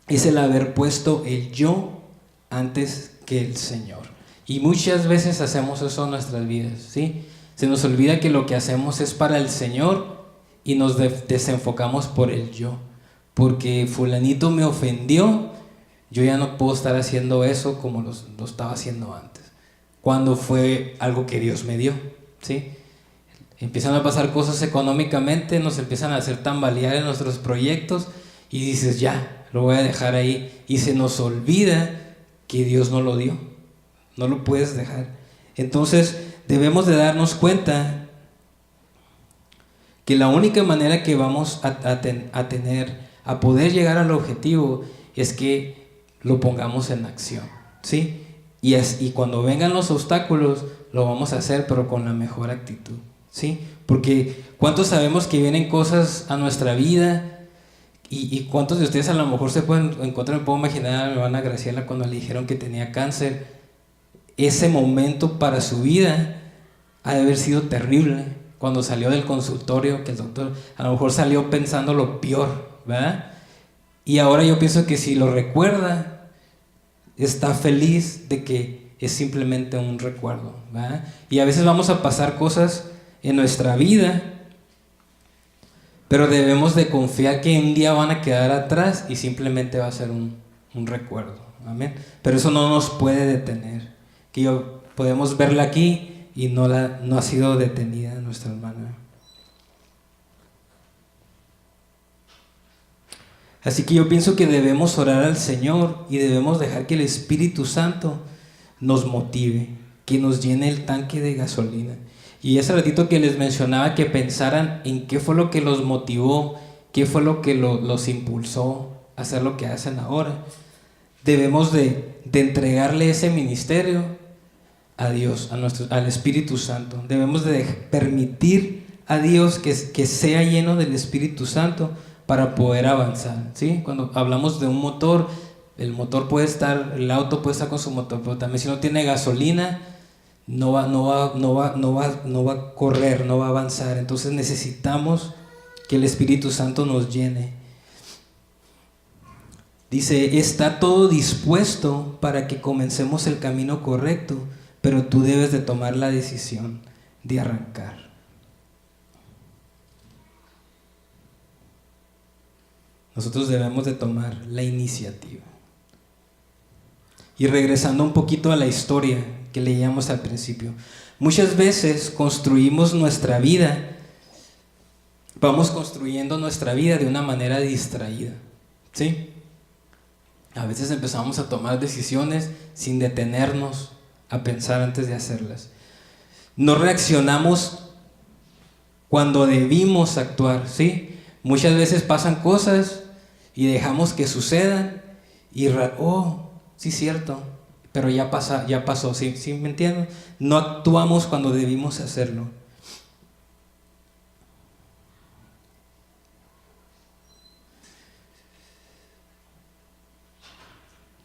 es el haber puesto el yo antes que el Señor. Y muchas veces hacemos eso en nuestras vidas, ¿sí? Se nos olvida que lo que hacemos es para el Señor y nos desenfocamos por el yo. Porque fulanito me ofendió, yo ya no puedo estar haciendo eso como lo estaba haciendo antes, cuando fue algo que Dios me dio, ¿sí? Empiezan a pasar cosas económicamente, nos empiezan a hacer tambalear en nuestros proyectos y dices: ya, lo voy a dejar ahí. Y se nos olvida que Dios no lo dio, no lo puedes dejar. Entonces debemos de darnos cuenta que la única manera que vamos a poder llegar al objetivo es que lo pongamos en acción, ¿sí? Y cuando vengan los obstáculos, lo vamos a hacer, pero con la mejor actitud, ¿sí? Porque ¿cuántos sabemos que vienen cosas a nuestra vida? Y ¿cuántos de ustedes a lo mejor se pueden encontrar? Me puedo imaginar a mi hermana Graciela cuando le dijeron que tenía cáncer. Ese momento para su vida ha de haber sido terrible. Cuando salió del consultorio, que el doctor a lo mejor salió pensando lo peor, ¿verdad? Y ahora yo pienso que si lo recuerda, está feliz de que es simplemente un recuerdo, ¿verdad? Y a veces vamos a pasar cosas en nuestra vida, pero debemos de confiar que un día van a quedar atrás y simplemente va a ser un recuerdo, amén. Pero eso no nos puede detener, podemos verla aquí y no ha sido detenida nuestra hermana. Así que yo pienso que debemos orar al Señor y debemos dejar que el Espíritu Santo nos motive, que nos llene el tanque de gasolina. Y ese ratito que les mencionaba que pensaran en qué fue lo que los motivó, qué fue lo que los impulsó a hacer lo que hacen ahora. Debemos de entregarle ese ministerio a Dios, al Espíritu Santo. Debemos de permitir a Dios que sea lleno del Espíritu Santo para poder avanzar, ¿sí? Cuando hablamos de un motor, el auto puede estar con su motor, pero también si no tiene gasolina, no va a correr, no va a avanzar. Entonces necesitamos que el Espíritu Santo nos llene. Dice, está todo dispuesto para que comencemos el camino correcto, pero tú debes de tomar la decisión de arrancar. Nosotros debemos de tomar la iniciativa. Y regresando un poquito a la historia que leíamos al principio, muchas veces construimos nuestra vida, vamos construyendo nuestra vida de una manera distraída, ¿sí? A veces empezamos a tomar decisiones sin detenernos a pensar antes de hacerlas. No reaccionamos cuando debimos actuar, ¿sí? Muchas veces pasan cosas y dejamos que sucedan y sí, cierto, pero ya pasó, ¿sí me entienden? No actuamos cuando debimos hacerlo.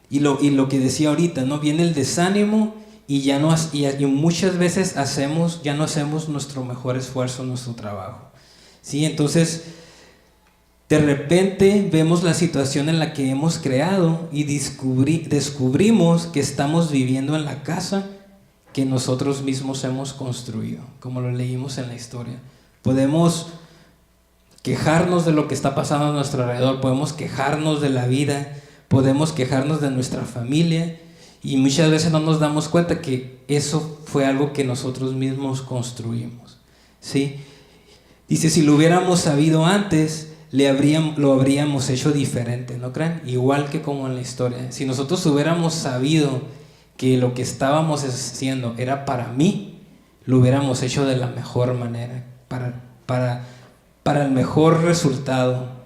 Y lo que decía ahorita, ¿no? Viene el desánimo y muchas veces ya no hacemos nuestro mejor esfuerzo, nuestro trabajo, ¿sí? Entonces, de repente vemos la situación en la que hemos creado y descubrimos que estamos viviendo en la casa que nosotros mismos hemos construido, como lo leímos en la historia. Podemos quejarnos de lo que está pasando a nuestro alrededor, podemos quejarnos de la vida, podemos quejarnos de nuestra familia, y muchas veces no nos damos cuenta que eso fue algo que nosotros mismos construimos, ¿sí? Dice, si lo hubiéramos sabido antes, lo habríamos hecho diferente, ¿no creen? Igual que como en la historia. Si nosotros hubiéramos sabido que lo que estábamos haciendo era para mí, lo hubiéramos hecho de la mejor manera, para el mejor resultado.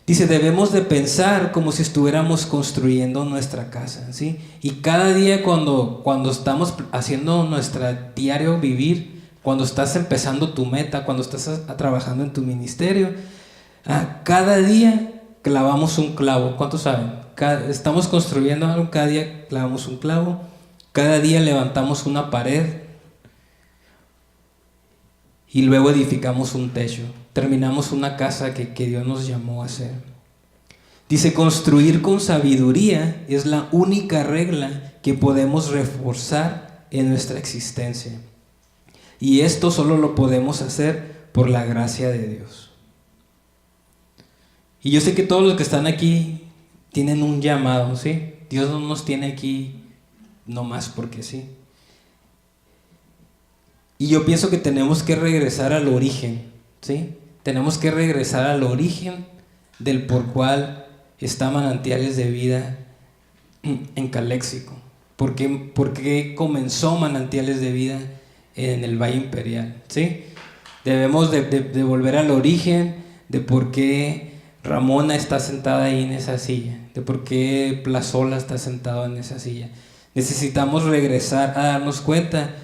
Dice, debemos de pensar como si estuviéramos construyendo nuestra casa, ¿sí? Y cada día cuando estamos haciendo nuestro diario vivir, cuando estás empezando tu meta, cuando estás trabajando en tu ministerio, cada día clavamos un clavo. ¿Cuántos saben? Estamos construyendo algo, cada día clavamos un clavo, cada día levantamos una pared y luego edificamos un techo, terminamos una casa que Dios nos llamó a hacer. Dice, construir con sabiduría es la única regla que podemos reforzar en nuestra existencia. Y esto solo lo podemos hacer por la gracia de Dios. Y yo sé que todos los que están aquí tienen un llamado, ¿sí? Dios no nos tiene aquí nomás porque sí. Y yo pienso que tenemos que regresar al origen, ¿sí? Tenemos que regresar al origen del por cual está Manantiales de Vida en Caléxico. ¿Por qué comenzó Manantiales de Vida en el Valle Imperial? ¿Sí? Debemos de volver al origen de por qué Ramona está sentada ahí en esa silla, de por qué Plazola está sentado en esa silla. Necesitamos regresar a darnos cuenta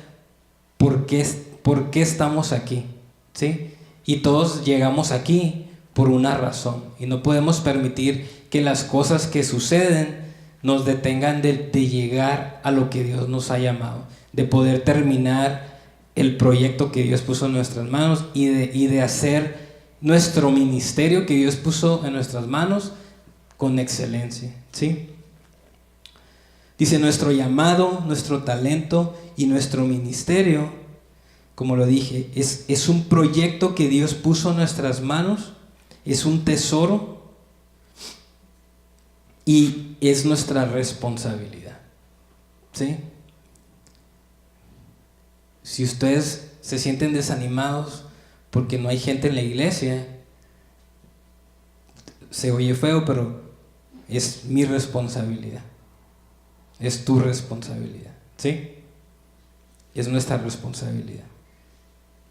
por qué estamos aquí, ¿sí? Y todos llegamos aquí por una razón, y no podemos permitir que las cosas que suceden nos detengan de llegar a lo que Dios nos ha llamado, de poder terminar el proyecto que Dios puso en nuestras manos y de hacer nuestro ministerio que Dios puso en nuestras manos con excelencia, ¿sí? Dice, nuestro llamado, nuestro talento y nuestro ministerio, como lo dije, es un proyecto que Dios puso en nuestras manos, es un tesoro y es nuestra responsabilidad, ¿sí? Si ustedes se sienten desanimados porque no hay gente en la iglesia, se oye feo, pero es mi responsabilidad. Es tu responsabilidad, ¿sí? Es nuestra responsabilidad.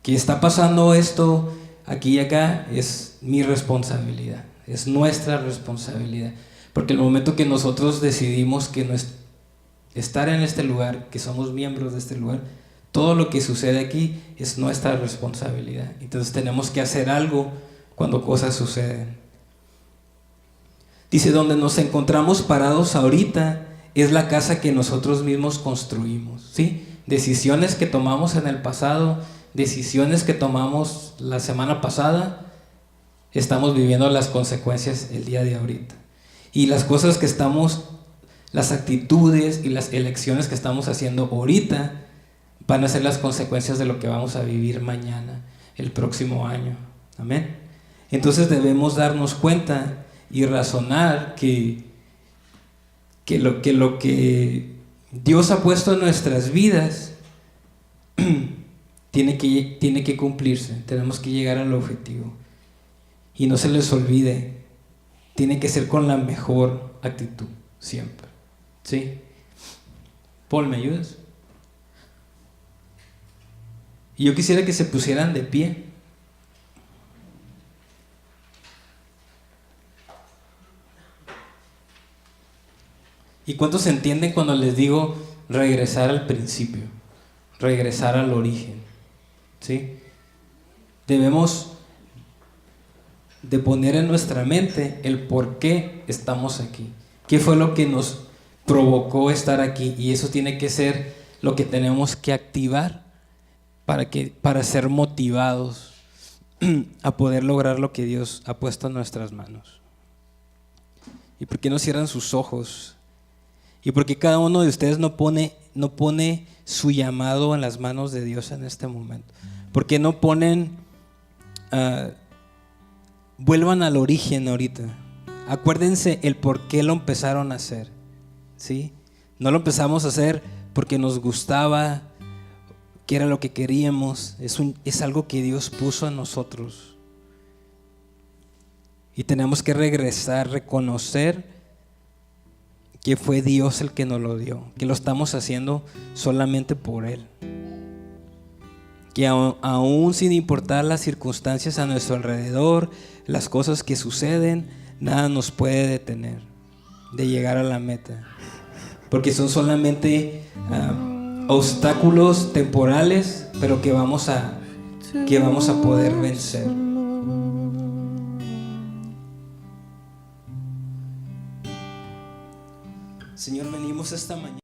Que está pasando esto aquí y acá es mi responsabilidad, es nuestra responsabilidad. Porque el momento que nosotros decidimos que estar en este lugar, que somos miembros de este lugar, todo lo que sucede aquí es nuestra responsabilidad. Entonces tenemos que hacer algo cuando cosas suceden. Dice, donde nos encontramos parados ahorita es la casa que nosotros mismos construimos, ¿sí? Decisiones que tomamos en el pasado, decisiones que tomamos la semana pasada, estamos viviendo las consecuencias el día de ahorita. Y las cosas que estamos, las actitudes y las elecciones que estamos haciendo ahorita van a ser las consecuencias de lo que vamos a vivir mañana, el próximo año. Amén. Entonces debemos darnos cuenta y razonar que lo que Dios ha puesto en nuestras vidas tiene que cumplirse. Tenemos que llegar al objetivo. Y no se les olvide, tiene que ser con la mejor actitud, siempre. ¿Sí? Paul, ¿me ayudas? Y yo quisiera que se pusieran de pie. ¿Y cuántos entienden cuando les digo regresar al principio? Regresar al origen. ¿Sí? Debemos de poner en nuestra mente el por qué estamos aquí. ¿Qué fue lo que nos provocó estar aquí? Y eso tiene que ser lo que tenemos que activar para ser motivados a poder lograr lo que Dios ha puesto en nuestras manos. ¿Y por qué no cierran sus ojos? ¿Y por qué cada uno de ustedes no pone su llamado en las manos de Dios en este momento? ¿Por qué no ponen, vuelvan al origen ahorita? Acuérdense el por qué lo empezaron a hacer, ¿sí? No lo empezamos a hacer porque nos gustaba, que era lo que queríamos. Es algo que Dios puso en nosotros. Y tenemos que regresar, reconocer que fue Dios el que nos lo dio, que lo estamos haciendo solamente por Él. Que aún sin importar las circunstancias a nuestro alrededor, las cosas que suceden, nada nos puede detener de llegar a la meta. Porque son solamente obstáculos temporales, pero que vamos a poder vencer. Señor, venimos esta mañana.